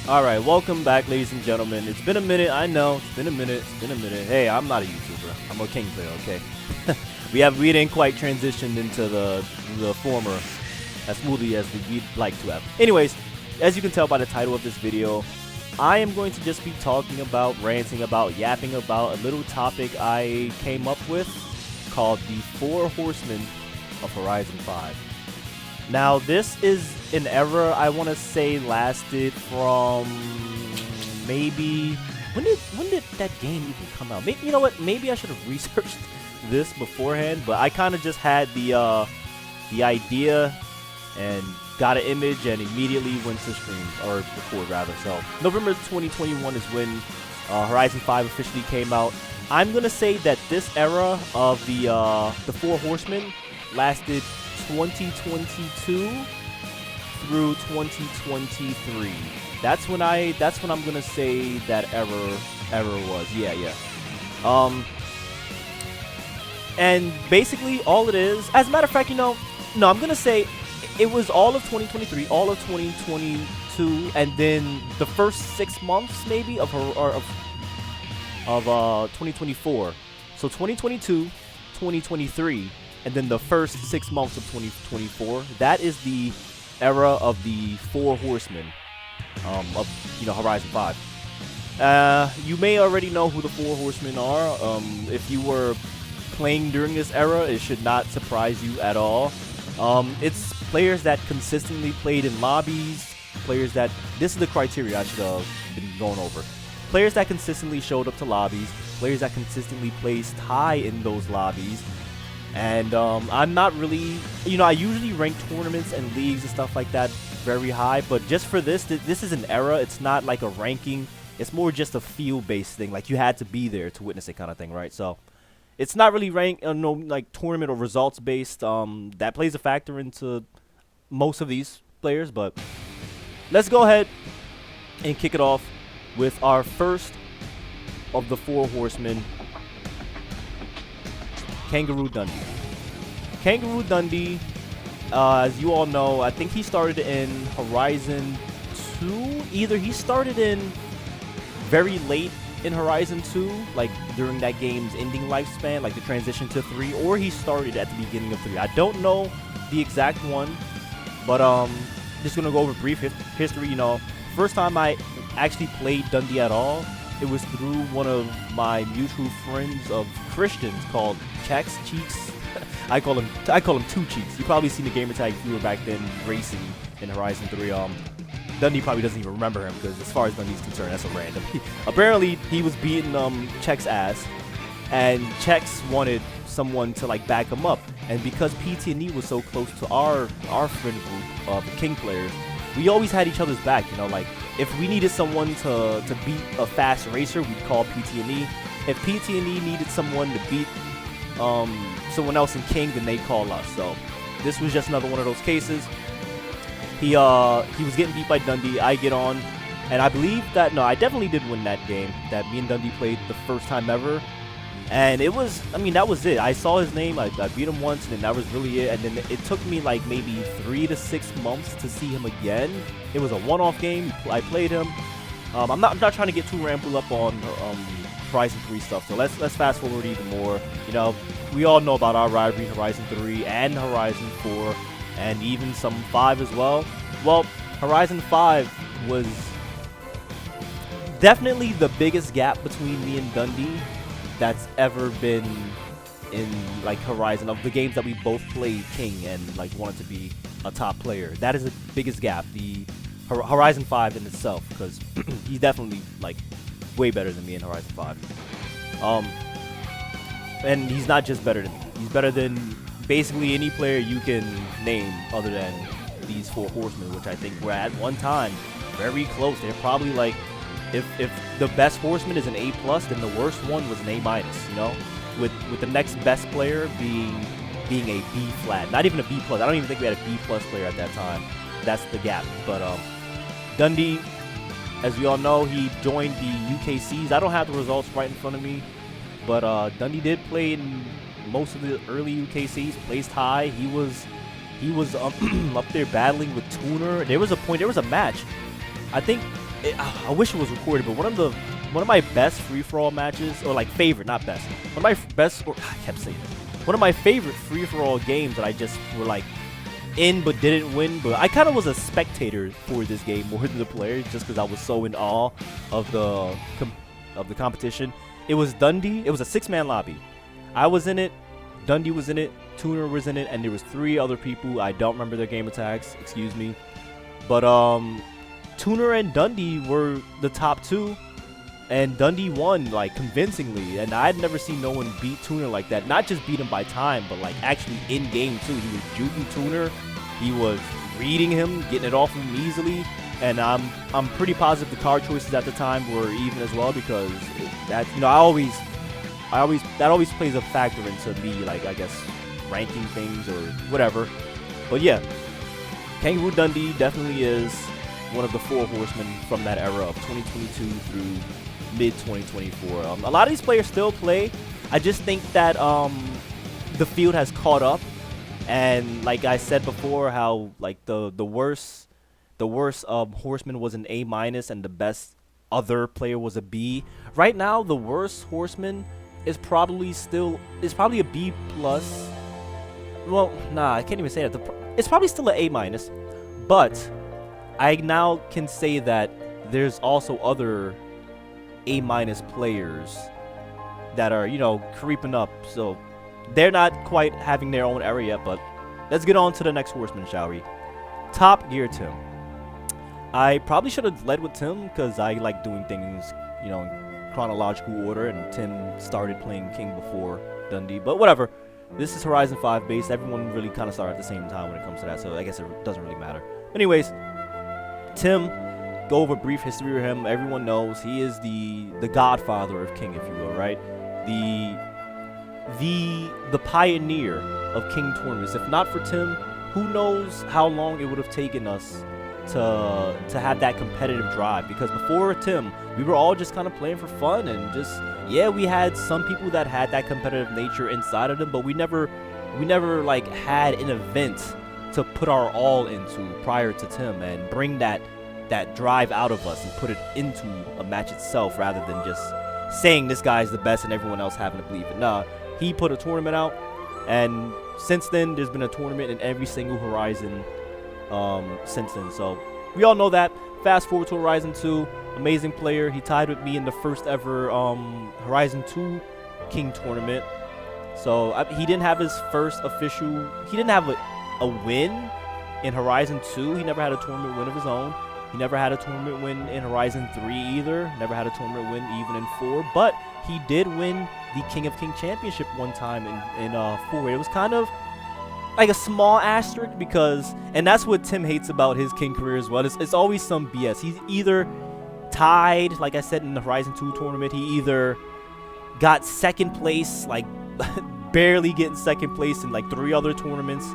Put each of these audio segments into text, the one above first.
Alright, welcome back, ladies and gentlemen. It's been a minute, I know. It's been a minute. Hey, I'm not a YouTuber. I'm a King player, okay? we didn't quite transition into the former as smoothly as we'd like to have. Anyways, as you can tell by the title of this video, I am going to just be talking about, ranting about, yapping about a little topic I came up with called the Four Horsemen of Horizon 5. Now, this is an era I want to say lasted from maybe when did that game even come out? Maybe, you know what? Maybe I should have researched this beforehand, but I kind of just had the idea and got an image and immediately went to stream or record rather. So November 2021 is when Horizon 5 officially came out. I'm gonna say that this era of the Four Horsemen lasted 2022 through 2023. That's when I'm gonna say that era was. Yeah. And basically all it is, as a matter of fact, no, I'm gonna say it was all of 2023, all of 2022, and then the first 6 months maybe of 2024. So 2022, 2023. And then the first 6 months of 2024, that is the era of the Four Horsemen of Horizon 5. You may already know who the Four Horsemen are. If you were playing during this era, it should not surprise you at all. It's players that consistently played in lobbies, players that, this is the criteria I should have been going over. Players that consistently showed up to lobbies, players that consistently placed high in those lobbies. And I'm not really, I usually rank tournaments and leagues and stuff like that very high, but just for this is an era. It's not like a ranking. It's more just a feel-based thing. Like, you had to be there to witness it kind of thing, right? So it's not really no like tournament or results-based. That plays a factor into most of these players, but let's go ahead and kick it off with our first of the Four Horsemen, Kangaroo Dundee. Kangaroo Dundee, as you all know, I think he started in Horizon 2. Either he started in very late in Horizon 2, like during that game's ending lifespan, like the transition to 3, or he started at the beginning of 3. I don't know the exact one, but just gonna go over brief history. First time I actually played Dundee at all, it was through one of my mutual friends of Christians called Cheeks. I call him Two Cheeks. You probably seen the gamer tag if you were back then racing in Horizon 3. Dundee probably doesn't even remember him because as far as Dundee's concerned, that's a random. Apparently, he was beating Check's ass, and Chex wanted someone to like back him up. And because PT&E was so close to our friend group of King players, we always had each other's back. Like, if we needed someone to beat a fast racer, we'd call PT&E. If PT&E needed someone to beat someone else in King, then they'd call us. So this was just another one of those cases. He was getting beat by Dundee. I get on, and I believe that, no, I definitely did win that game that me and Dundee played the first time ever. And it was, that was it. I saw his name, I beat him once, and then that was really it. And then it took me like maybe 3 to 6 months to see him again. It was a one-off game. I played him. I'm not trying to get too rambled up on Horizon 3 stuff, so let's fast forward even more. We all know about our rivalry in Horizon 3 and Horizon 4, and even some 5 as well. Well, Horizon 5 was definitely the biggest gap between me and Dundee that's ever been in like Horizon, of the games that we both played King and like wanted to be a top player. That is the biggest gap, the Horizon 5 in itself, because he's definitely like way better than me in Horizon 5. And he's not just better than me. He's better than basically any player you can name other than these Four Horsemen, which I think were at one time very close. They're probably like, if the best horseman is an A+, then the worst one was an A-, with the next best player being a B flat. Not even a B+. I don't even think we had a B+ player at that time. That's the gap. But Dundee, as we all know, he joined the UKCs. I don't have the results right in front of me, but Dundee did play in most of the early UKCs, placed high. He was up there battling with Tuner. There was a match. I think I wish it was recorded, but one of my best free-for-all matches, or like favorite, not best, one of my best, or I kept saying it, one of my favorite free-for-all games that I just were like in but didn't win, but I kind of was a spectator for this game more than the player, just because I was so in awe of the competition. It was Dundee. It was a 6-man lobby. I was in it, Dundee was in it, Tuner was in it, and there was 3 other people. I don't remember their gamer tags, excuse me. But Tuner and Dundee were the top 2, and Dundee won like convincingly. And I'd never seen no one beat Tuner like that. Not just beat him by time, but like actually in game too. He was juking Tuner, he was reading him, getting it off him easily. And I'm pretty positive the card choices at the time were even as well, because that, you know, that always plays a factor into me, like, I guess, ranking things or whatever. But yeah, Kangaroo Dundee definitely is one of the 4 horsemen from that era of 2022 through mid-2024. A lot of these players still play. I just think that the field has caught up, and like I said before, how like the worst horseman was an A-, and the best other player was a B. Right now, the worst horseman is probably a B+. Well, nah, I can't even say that. It's probably still an A-, but I now can say that there's also other A- players that are, you know, creeping up. So they're not quite having their own era yet, but let's get on to the next horseman, shall we? Top Gear Tim. I probably should have led with Tim, because I like doing things, you know, in chronological order, and Tim started playing King before Dundee, but whatever. This is Horizon 5 based. Everyone really kind of started at the same time when it comes to that, so I guess it doesn't really matter. Anyways, Tim, go over a brief history of him. Everyone knows he is the godfather of King, if you will, right? The pioneer of King tournaments. If not for Tim, who knows how long it would have taken us to have that competitive drive, because before Tim, we were all just kind of playing for fun, and just, yeah, we had some people that had that competitive nature inside of them, but we never like had an event to put our all into prior to Tim and bring that drive out of us and put it into a match itself, rather than just saying this guy's the best and everyone else having to believe it. Nah, he put a tournament out, and since then there's been a tournament in every single Horizon since then. So we all know that. Fast forward to Horizon 2, amazing player. He tied with me in the first ever Horizon 2 King tournament. So he didn't have his first official, he didn't have a win in Horizon 2. He never had a tournament win of his own. He never had a tournament win in Horizon 3 either. Never had a tournament win even in 4. But he did win the King of King Championship one time in 4. It was kind of like a small asterisk, because, and that's what Tim hates about his King career as well. It's always some BS. He's either tied, like I said in the Horizon 2 tournament, he either got second place, like barely getting second place in like 3 other tournaments.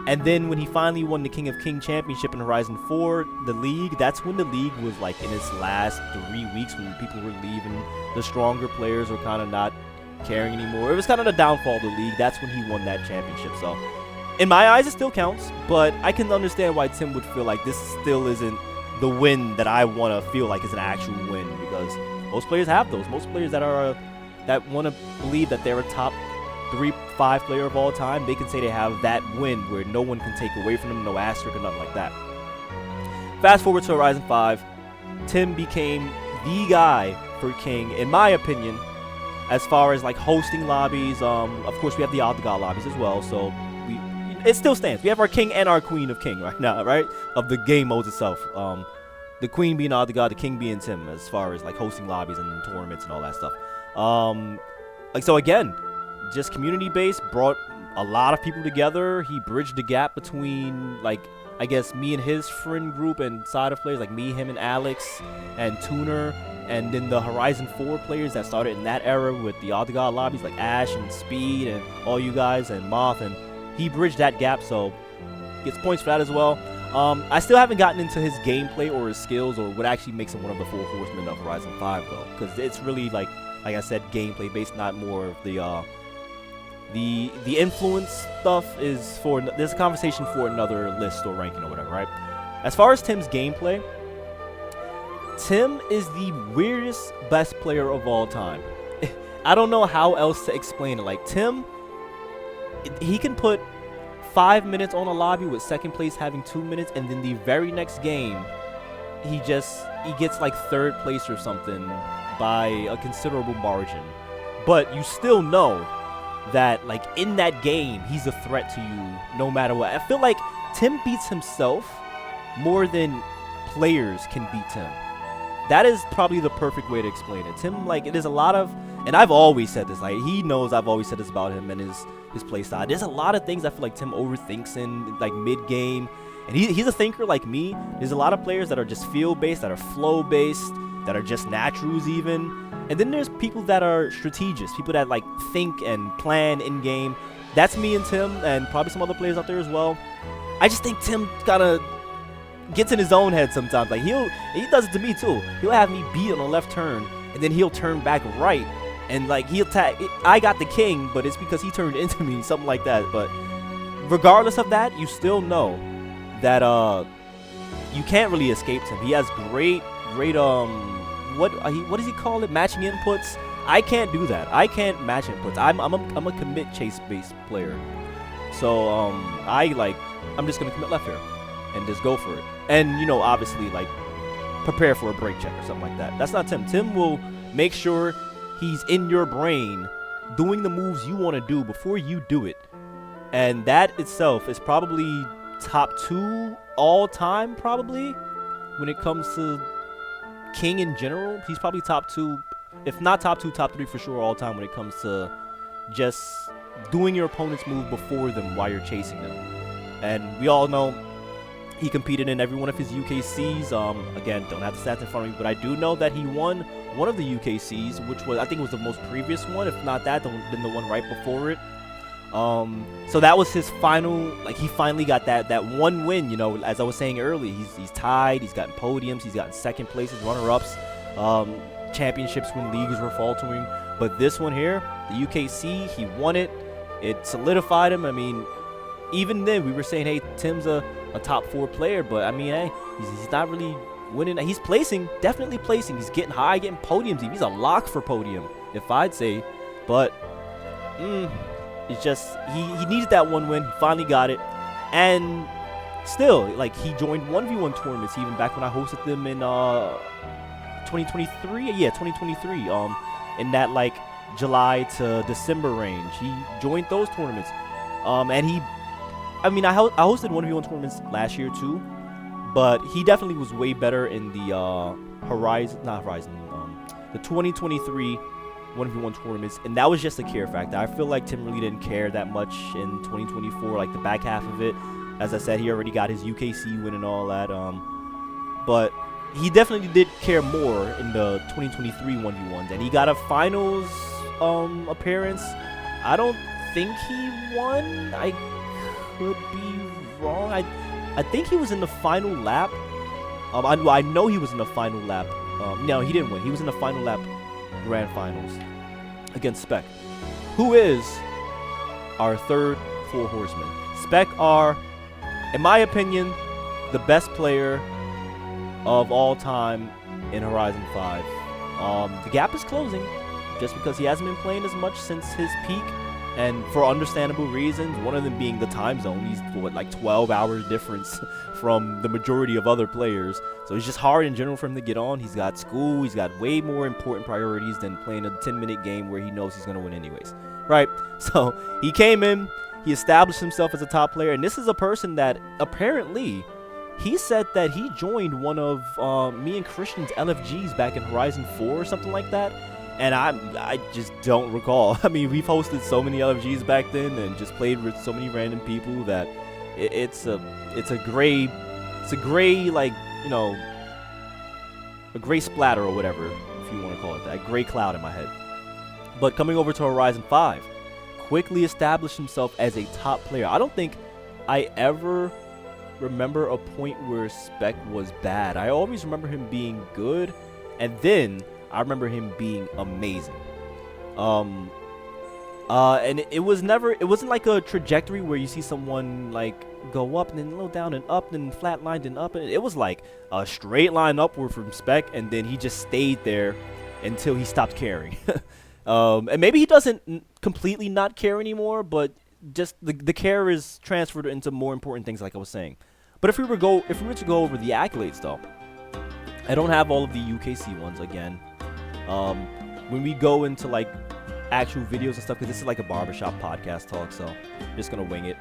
And then when he finally won the King of King Championship in Horizon 4, the league, that's when the league was like in its last 3 weeks, when people were leaving. The stronger players were kind of not caring anymore. It was kind of the downfall of the league. That's when he won that championship. So in my eyes, it still counts, but I can understand why Tim would feel like this still isn't the win that I want to feel like is an actual win, because most players have those. Most players that want to believe that they're a top 3-5 player of all time, they can say they have that win where no one can take away from them, no asterisk or nothing like that. Fast forward to Horizon 5, Tim became the guy for King, in my opinion, as far as like hosting lobbies. Of course, we have the Odd God lobbies as well, so it still stands. We have our King and our Queen of King right now, right? Of the game modes itself. The Queen being Odd God, the King being Tim, as far as like hosting lobbies and tournaments and all that stuff. Like, so again, just community based, brought a lot of people together. He bridged the gap between, like, I guess me and his friend group and side of players, like me, him, and Alex and Tuner, and then the Horizon 4 players that started in that era with the Odd God lobbies, like Ash and Speed and all you guys and Moth, and he bridged that gap, so gets points for that as well. I still haven't gotten into his gameplay or his skills or what actually makes him one of the 4 horsemen of Horizon 5 though, because it's really like I said, gameplay based, not more of the influence stuff is for, there's a conversation for another list or ranking or whatever, right? As far as Tim's gameplay, Tim is the weirdest best player of all time. I don't know how else to explain it. Like, Tim, he can put 5 minutes on a lobby with second place having 2 minutes, and then the very next game, he gets like third place or something by a considerable margin. But you still know that, like, in that game, he's a threat to you no matter what. I feel like Tim beats himself more than players can beat Tim. That is probably the perfect way to explain it. Tim, like, it is a lot of, and I've always said this, like, he knows I've always said this about him and his play style. There's a lot of things I feel like Tim overthinks in, like, mid-game. And he's a thinker like me. There's a lot of players that are just feel-based, that are flow-based, that are just naturals even. And then there's people that are strategists, people that, like, think and plan in-game. That's me and Tim, and probably some other players out there as well. I just think Tim kind of gets in his own head sometimes. Like, he does it to me too. He'll have me beat on a left turn, and then he'll turn back right, and, like, he'll I got the king, but it's because he turned into me, something like that. But regardless of that, you still know that you can't really escape him. He has great what does he call it? Matching inputs. I can't do that. I can't match inputs. I'm a commit chase based player. So I'm just gonna commit left here and just go for it. And, you know, obviously, like, prepare for a break check or something like that. That's not Tim. Tim will make sure he's in your brain doing the moves you want to do before you do it. And that itself is probably top 2 all time, probably, when it comes to King in general. He's probably top 2, if not top 2, top 3 for sure all time when it comes to just doing your opponent's move before them while you're chasing them. And we all know he competed in every one of his UKCs. Again, don't have the stats in front of me, but I do know that he won one of the UKCs, which was, I think, was the most previous one. If not that, then the one right before it. So that was his final, like, he finally got that one win. You know, as I was saying earlier, he's tied, he's gotten podiums, he's gotten second places, runner-ups, championships when leagues were faltering. But this one here, the UKC, he won it. It solidified him. I mean, even then we were saying, hey, Tim's a top 4 player, but I mean, hey, he's not really winning. He's placing, definitely placing. He's getting high, getting podiums. He's a lock for podium, if I'd say. But it's just he needed that one win. He finally got it, and still, like, he joined 1v1 tournaments even back when I hosted them in 2023. Yeah, 2023. In that, like, July to December range, he joined those tournaments. And I hosted 1v1 tournaments last year too, but he definitely was way better in the the 2023 1v1 tournaments, and that was just a care factor. I feel like Tim really didn't care that much in 2024, like the back half of it. As I said, he already got his UKC win and all that, but he definitely did care more in the 2023 1v1s, and he got a finals appearance. I don't think he won. I could be wrong. I think he was in the final lap. I know he was in the final lap. No, he didn't win. He was in the final lap grand finals against Spec, who is our third Four Horsemen. Spec are, in my opinion, the best player of all time in Horizon 5. The gap is closing just because he hasn't been playing as much since his peak, and for understandable reasons, one of them being the time zone. He's, what, like 12 hours difference from the majority of other players, so it's just hard in general for him to get on. He's got school, he's got way more important priorities than playing a 10-minute game where he knows he's going to win anyways, right? So he came in, he established himself as a top player, and this is a person that apparently he said that he joined one of me and Christian's LFGs back in Horizon 4 or something like that. And I just don't recall. I mean, we've hosted so many LFGs back then and just played with so many random people that it's a gray, like, you know, a gray splatter or whatever, if you want to call it that, gray cloud in my head. But coming over to Horizon 5, quickly established himself as a top player. I don't think I ever remember a point where Spec was bad. I always remember him being good, and then I remember him being amazing. And it wasn't like a trajectory where you see someone like go up and then a little down and up and flatlined and up. And it was like a straight line upward from Spec, and then he just stayed there until he stopped caring. And maybe he doesn't completely not care anymore, but just the care is transferred into more important things, like I was saying. But if we were to go over the accolades, though, I don't have all of the UKC ones again. When we go into like actual videos and stuff, because this is like a barbershop podcast talk, so I'm just gonna wing it.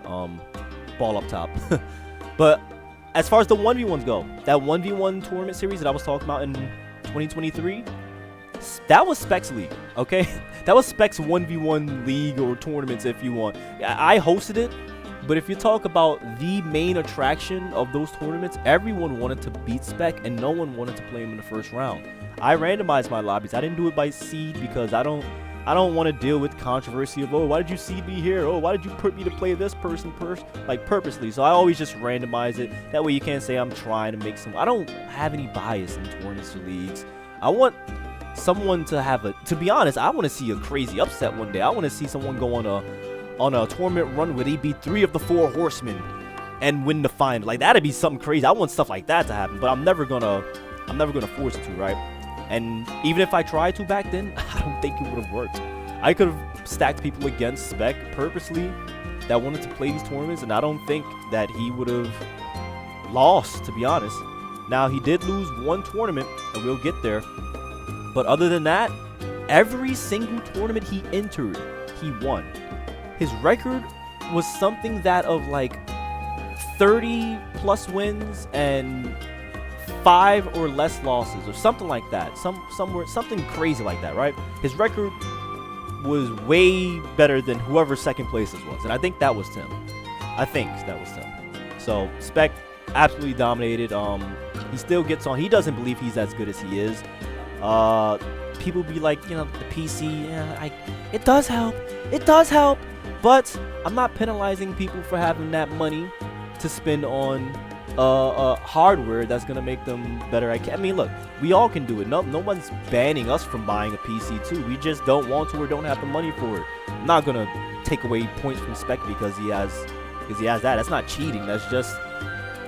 Ball up top. But as far as the 1v1s go, that 1v1 tournament series that I was talking about in 2023, that was Spec's league, okay? That was Spec's 1v1 league or tournaments, if you want. I hosted it, but if you talk about the main attraction of those tournaments, everyone wanted to beat Spec, and no one wanted to play him in the first round. I randomized my lobbies. I didn't do it by seed because I don't want to deal with controversy of, oh, why did you seed me here? Oh, why did you put me to play this person purposely? So I always just randomize it. That way you can't say I'm trying to make some. I don't have any bias in tournaments or leagues. I want someone to be honest, I want to see a crazy upset one day. I want to see someone go on a tournament run where they beat 3 of the 4 horsemen and win the final. Like, that'd be something crazy. I want stuff like that to happen, but I'm never gonna force it to, right? And even if I tried to back then, I don't think it would have worked. I could have stacked people against Spec purposely that wanted to play these tournaments, and I don't think that he would have lost, to be honest. Now, he did lose one tournament, and we'll get there. But other than that, every single tournament he entered, he won. His record was something that of like 30 plus wins and 5 or less losses, or something like that. Something crazy like that, right? His record was way better than whoever second places was, and I think that was Tim. So Spec absolutely dominated. He still gets on. He doesn't believe he's as good as he is. People be like, the PC, it does help, but I'm not penalizing people for having that money to spend on hardware that's gonna make them better. I mean, look, we all can do it. No one's banning us from buying a PC too. We just don't want to or don't have the money for it. I'm not gonna take away points from Spec because he has that. That's not cheating. That's just,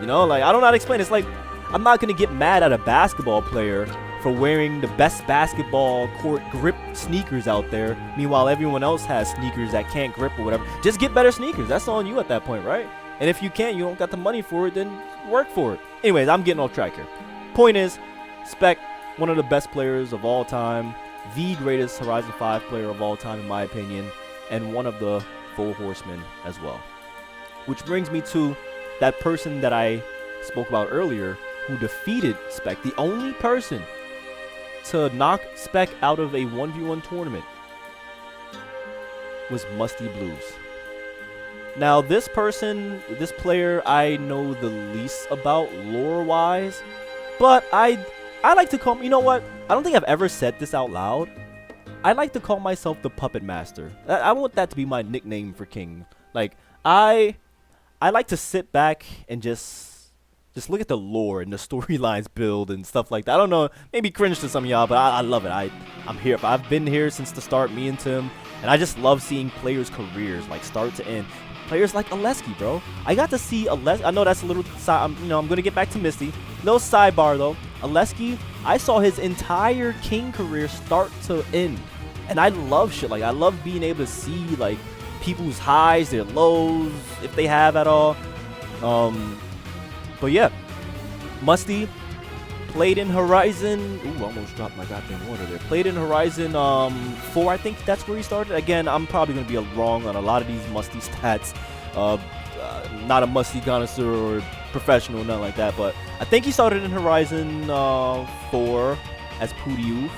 like, I don't know how to explain. It's like, I'm not gonna get mad at a basketball player for wearing the best basketball court grip sneakers out there. Meanwhile, everyone else has sneakers that can't grip or whatever. Just get better sneakers. That's on you at that point, right? And if you can't, you don't got the money for it, then work for it. Anyways, I'm getting off track here. Point is, Spec, one of the best players of all time, the greatest Horizon 5 player of all time in my opinion, and one of the Four Horsemen as well. Which brings me to that person that I spoke about earlier who defeated Spec, the only person to knock Spec out of a 1v1 tournament was Musty Blues. Now, this player, I know the least about lore-wise, but I like to call, you know what? I don't think I've ever said this out loud. I like to call myself the Puppet Master. I want that to be my nickname for King. Like, I like to sit back and just look at the lore and the storylines build and stuff like that. I don't know, maybe cringe to some of y'all, but I love it. I'm here. I've been here since the start, me and Tim, and I just love seeing players' careers, like, start to end. Players like Aleski, bro. I got to see Aleski. I know that's a little side. I'm going to get back to Misty. Little sidebar, though. Aleski, I saw his entire King career start to end. And I love shit. Like, I love being able to see, like, people's highs, their lows, if they have at all. But yeah, Musty played in Horizon. Ooh, almost dropped my goddamn water there. Played in Horizon 4, I think that's where he started. Again, I'm probably going to be wrong on a lot of these Musty stats. Not a Musty connoisseur or professional, nothing like that. But I think he started in Horizon 4 as Pootioof.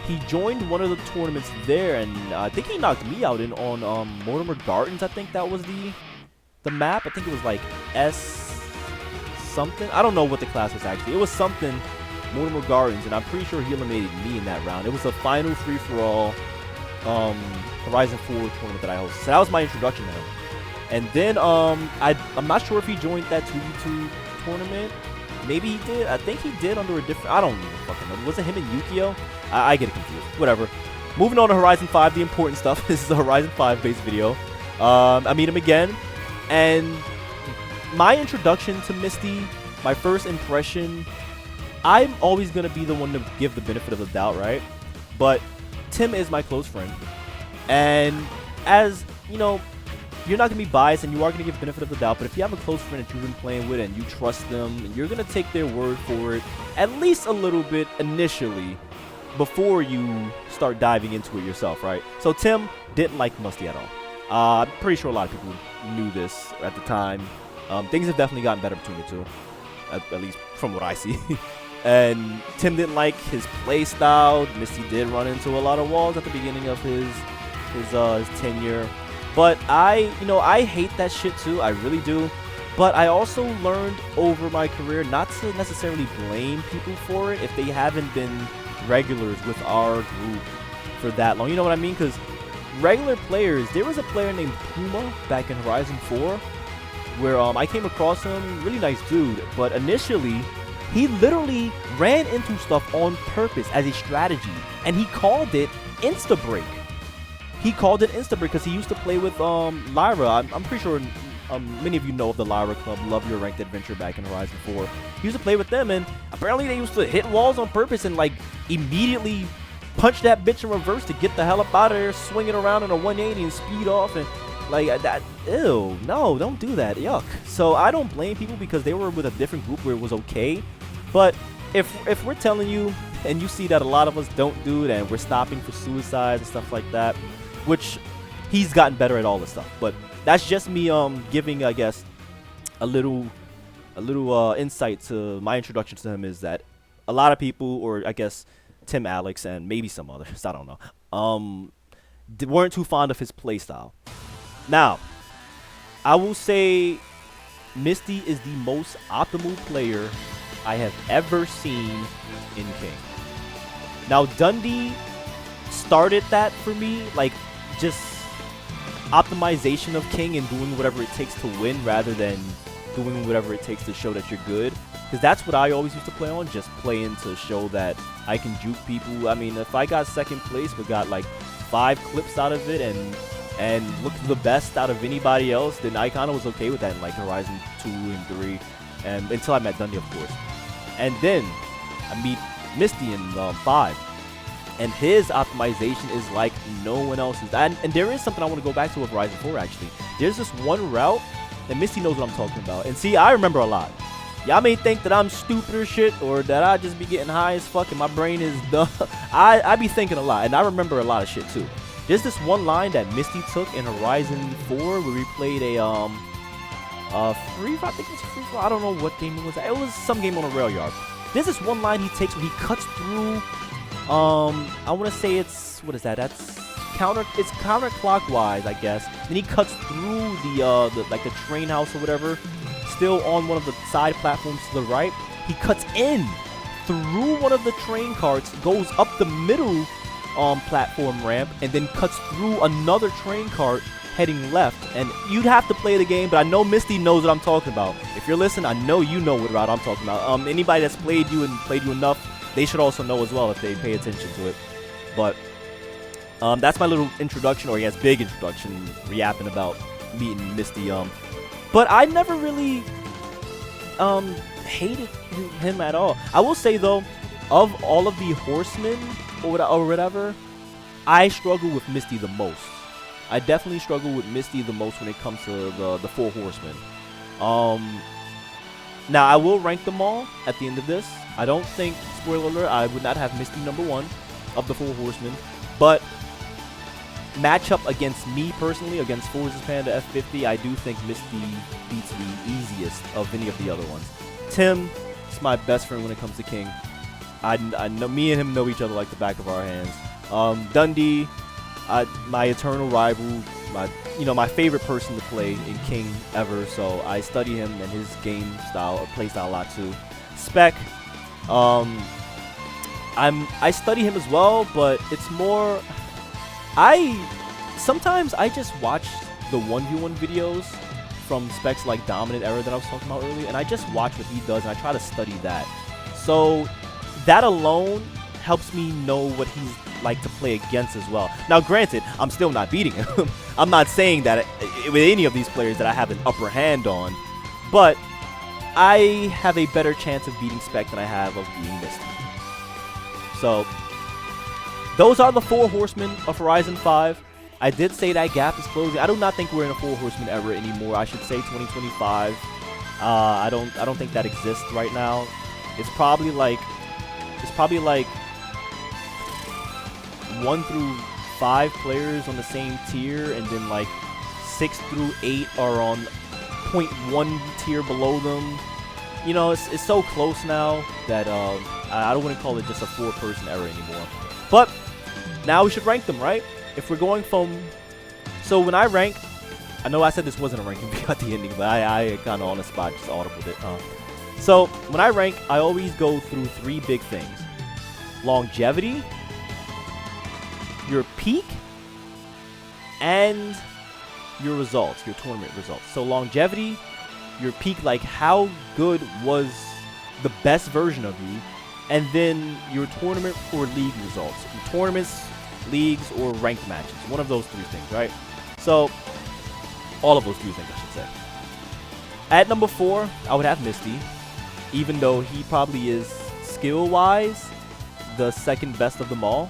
He joined one of the tournaments there, and I think he knocked me out on Mortimer Gardens. I think that was the map. I think it was like S something. I don't know what the class was actually. It was something Mortimer Gardens, and I'm pretty sure he eliminated me in that round. It was a final free-for-all Horizon 4 tournament that I hosted. So that was my introduction to him. And then I'm not sure if he joined that 2v2 tournament. Maybe he did. I think he did under a different. I don't even fucking know. Was it him and Yukio? I get it confused. Whatever. Moving on to Horizon 5, the important stuff. This is a Horizon 5 based video. I meet him again. And my introduction to Misty, my first impression, I'm always going to be the one to give the benefit of the doubt, right? But Tim is my close friend. And as, you know, you're not going to be biased and you are going to give benefit of the doubt, but if you have a close friend that you've been playing with and you trust them, you're going to take their word for it at least a little bit initially before you start diving into it yourself, right? So Tim didn't like Musty at all. I'm pretty sure a lot of people knew this at the time. Things have definitely gotten better between the two, at least from what I see. And Tim didn't like his play style. Misty did run into a lot of walls at the beginning of his tenure. But I hate that shit too. I really do. But I also learned over my career not to necessarily blame people for it if they haven't been regulars with our group for that long. You know what I mean? Because regular players, there was a player named Puma back in Horizon 4 where I came across him, really nice dude, but initially he literally ran into stuff on purpose as a strategy, and he called it insta-break. He called it insta-break because he used to play with Lyra. I'm pretty sure many of you know of the Lyra Club, Love Your Ranked Adventure back in Horizon 4. He used to play with them, and apparently they used to hit walls on purpose and like immediately punch that bitch in reverse to get the hell up out of there, swing it around in a 180 and speed off, and like that. Ew, no, don't do that. Yuck. So I don't blame people because they were with a different group where it was okay. But if we're telling you and you see that a lot of us don't do it and we're stopping for suicides and stuff like that, which he's gotten better at all this stuff, but that's just me giving, I guess, a little insight to my introduction to him, is that a lot of people, or I guess Tim, Alex, and maybe some others, I don't know, weren't too fond of his playstyle. Now, I will say Misty is the most optimal player I have ever seen in King. Now, Dundee started that for me, like just optimization of King and doing whatever it takes to win rather than doing whatever it takes to show that you're good. Because that's what I always used to play on, just playing to show that I can juke people. I mean, if I got second place but got like 5 clips out of it and looked the best out of anybody else, then I kind of was okay with that in like Horizon 2 and 3, and until I met Dundee, of course. And then I meet Misty in 5. And his optimization is like no one else's. And there is something I want to go back to with Horizon 4, actually. There's this one route that Misty knows what I'm talking about. And see, I remember a lot. Y'all may think that I'm stupid or shit, or that I just be getting high as fuck and my brain is dumb. I be thinking a lot, and I remember a lot of shit too. There's this one line that Misty took in Horizon 4 where we played a free, I think it was free, I don't know what game it was. It was some game on a rail yard. There's this one line he takes where he cuts through, I want to say it's, what is that? It's counterclockwise, I guess. Then he cuts through the train house or whatever, still on one of the side platforms to the right. He cuts in through one of the train carts, goes up the middle platform ramp, and then cuts through another train cart heading left. And you'd have to play the game, but I know Misty knows what I'm talking about. If you're listening, I know you know what route I'm talking about. Anybody that's played you and played you enough, they should also know as well if they pay attention to it. But that's my little introduction, or I guess big introduction, yapping about meeting Misty. But I never really hated him at all. I will say though, of all of the horsemen or whatever, I struggle with Misty the most. I definitely struggle with Misty the most when it comes to the Four Horsemen. Now I will rank them all at the end of this. I don't think, spoiler alert, I would not have Misty number 1 of the Four Horsemen, but matchup against me personally, against Forza's Panda F50, I do think Misty beats the easiest of any of the other ones. Tim is my best friend when it comes to King. I know, me and him know each other like the back of our hands. Dundee, my eternal rival, my favorite person to play in King ever, so I study him and his game style or play style a lot too. Spec, I study him as well, but it's more, sometimes I just watch the 1v1 videos from Spec's like dominant era that I was talking about earlier, and I just watch what he does and I try to study that. So that alone helps me know what he's like to play against as well. Now granted, I'm still not beating him. I'm not saying that with any of these players that I have an upper hand on, but I have a better chance of beating Spec than I have of beating Misty. So those are the Four Horsemen of Horizon 5. I did say that gap is closing. I do not think we're in a Four Horsemen era anymore. I should say 2025. I don't think that exists right now. It's probably like 1 through 5 players on the same tier, and then like 6 through 8 are on 0.1 tier below them. You know, it's so close now that I don't want to call it just a 4-person era anymore. But now we should rank them, right? If we're going from... So when I rank... I know I said this wasn't a ranking video at the ending, but I kind of on the spot just audibled it. So when I rank, I always go through 3 big things. Longevity, your peak, and your results, your tournament results. So longevity, your peak, like how good was the best version of you, and then your tournament or league results. Your tournaments, leagues, or ranked matches. One of those 3 things, right? So all of those 3 things, I should say. At number 4, I would have Misty, even though he probably is skill-wise the second best of them all.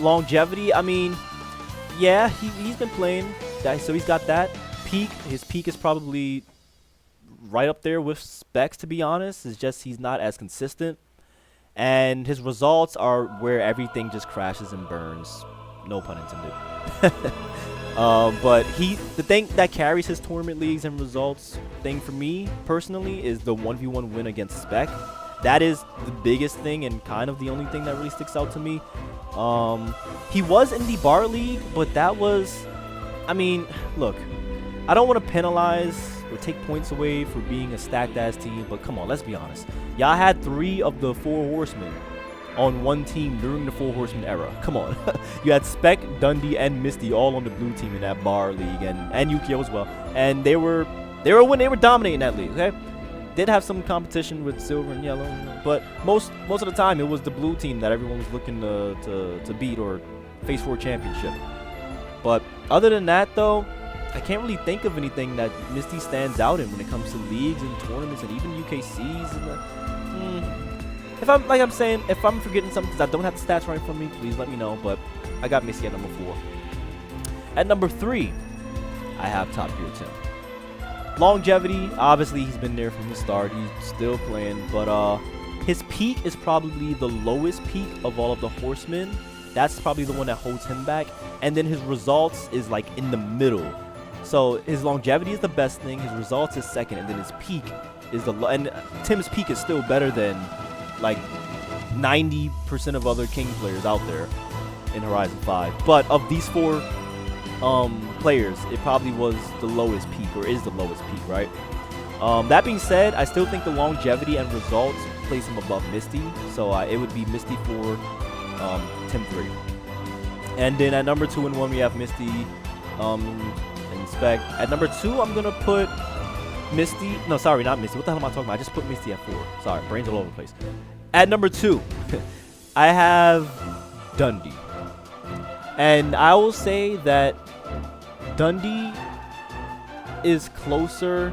Longevity, I mean, yeah, he's been playing, so he's got that. Peak, his peak is probably right up there with Specs, to be honest. It's just he's not as consistent. And his results are where everything just crashes and burns. No pun intended. But the thing that carries his tournament leagues and results thing for me, personally, is the 1v1 win against Spec. That is the biggest thing and kind of the only thing that really sticks out to me. He was in the bar league, but that was... I mean, look, I don't want to penalize or take points away for being a stacked-ass team, but come on, let's be honest. Y'all had 3 of the 4 Horsemen on one team during the 4 Horsemen era. Come on. You had Spec, Dundee, and Misty all on the blue team in that bar league, and Yukio as well. And they were dominating that league, okay? Did have some competition with silver and yellow, but most of the time it was the blue team that everyone was looking to beat or face for a championship. But other than that, though, I can't really think of anything that Misty stands out in when it comes to leagues and tournaments and even UKCs. And if I'm forgetting something because I don't have the stats right in front of me, please let me know. But I got Misty at number 4. At number 3, I have Top Gear Tim. Longevity, obviously he's been there from the start. He's still playing, but his peak is probably the lowest peak of all of the Horsemen. That's probably the one that holds him back. And then his results is like in the middle. So his longevity is the best thing. His results is second, and then his peak is and Tim's peak is still better than like 90% of other King players out there in Horizon 5. But of these 4 players, it probably was the lowest peak, or is the lowest peak, right? That being said, I still think the longevity and results place him above Misty, so it would be Misty 4, Tim 3. And then at number 2 and 1 we have Misty and Spec. At number 2 I'm gonna put Misty. No, sorry, not Misty. What the hell am I talking about? I just put Misty at 4. Sorry, brains all over the place. At number 2 I have Dundee. And I will say that Dundee is closer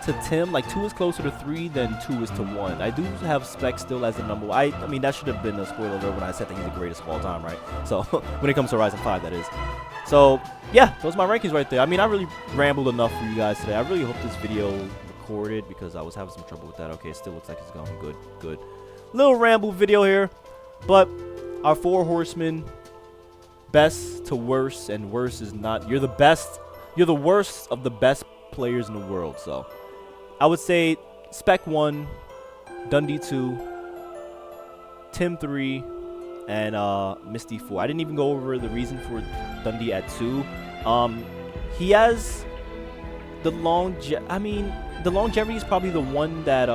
to Tim. Like 2 is closer to 3 than 2 is to 1. I do have Spec still as the number 1. I mean, that should have been a spoiler alert when I said that he's the greatest of all time, right? So when it comes to Horizon 5, that is. So yeah, those are my rankings right there. I mean, I really rambled enough for you guys today. I really hope this video recorded because I was having some trouble with that. Okay, it still looks like it's going good. Little ramble video here, but our 4 Horsemen, best to worst, and worst is not. You're the best. You're the worst of the best players in the world. So I would say Spec 1, Dundee 2, Tim 3, and Misty 4. I didn't even go over the reason for Dundee at 2. He has the the longevity is probably the one that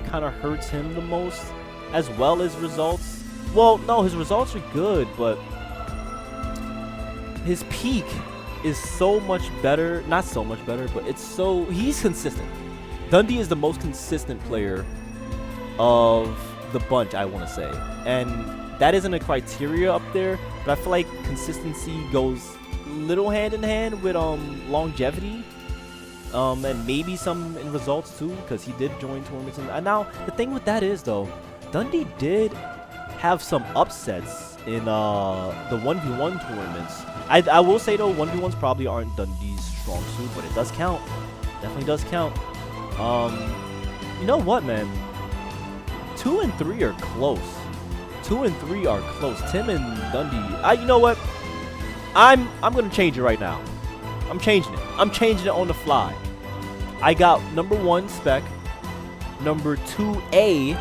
kind of hurts him the most, as well as results. Well, no, his results are good, but his peak is so much better. Not so much better, but he's consistent. Dundee is the most consistent player of the bunch, I want to say. And that isn't a criteria up there, but I feel like consistency goes little hand in hand with longevity, and maybe some in results too, because he did join tournaments. And now the thing with that is though, Dundee did have some upsets in the 1v1 tournaments. I will say though, 1v1s probably aren't Dundee's strong suit, but it does count. Definitely does count. You know what, man? 2 and 3 are close. 2 and 3 are close. Tim and Dundee. You know what? I'm gonna change it right now. I'm changing it. I'm changing it on the fly. I got number 1 Spec, number 2A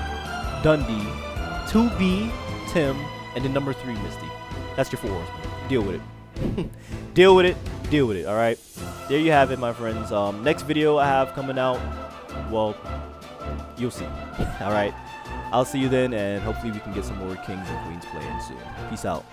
Dundee, 2B Tim, and then number 3 Misty. That's your 4 horsemen. Deal with it. Deal with it. Deal with it. All right. There you have it, my friends. Next video I have coming out. Well, you'll see. All right. I'll see you then, and hopefully we can get some more kings and queens playing soon. Peace out.